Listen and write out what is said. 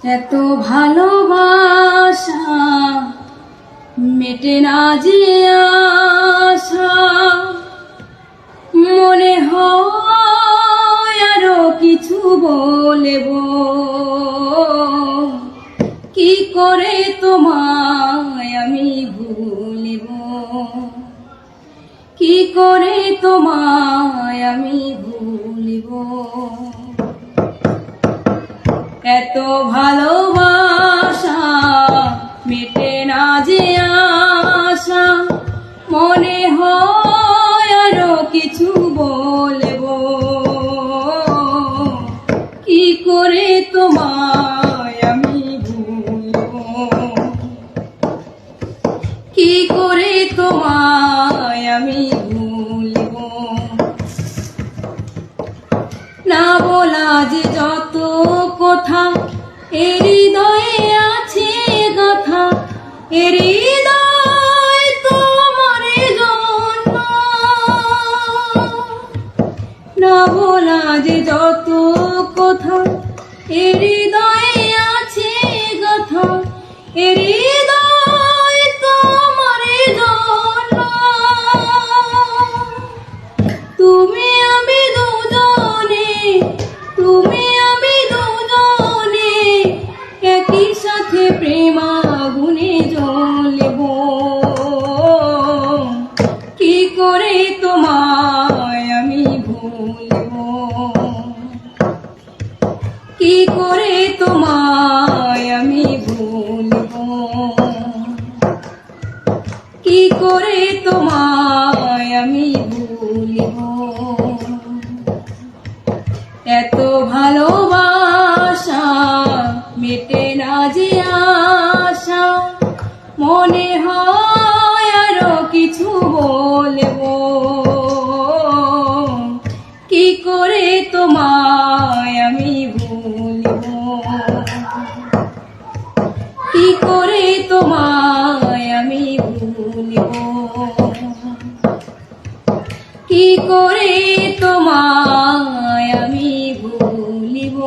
এত ভালোবাসা মেটে না যে আশা, মনে হয় আরো কিছু বলবো, কি করে তোমায় আমি ভুলব, কি করে তোমায় আমি ভুলব। এত ভালোবাসা মেটে না যে আশা, মনে হয় আরো কিছু বলবো, কি করে তোমায় আমি ভুলব, কি করে তোমায় আমি ভুলব। না বলা যে যত কথা এর হৃদয়ে আছে গাথা, এর হৃদয় তোমার জন্য। না বলা যে যত কথা এর হৃদয়ে আছে গাথা, এর হৃদয় তোমার জন্য। তুমি আমি দুজনে, তুমি আমি দুজনে একই সাথে প্রেম আগুনে জ্বলব, কি করে তোমায় আমি ভুলব, কি করে তোমায় আমি ভুলব, কি করে তোমায় আমি ভুলব। এত ভালোবাসা মেটে না যে আশা, মনে হয় আরো কিছু বলবো, কি করে তোমায় আমি ভুলব, কি করে তোমায় আমি ভুলব, কি করে তোমায় আমি ভুলিব।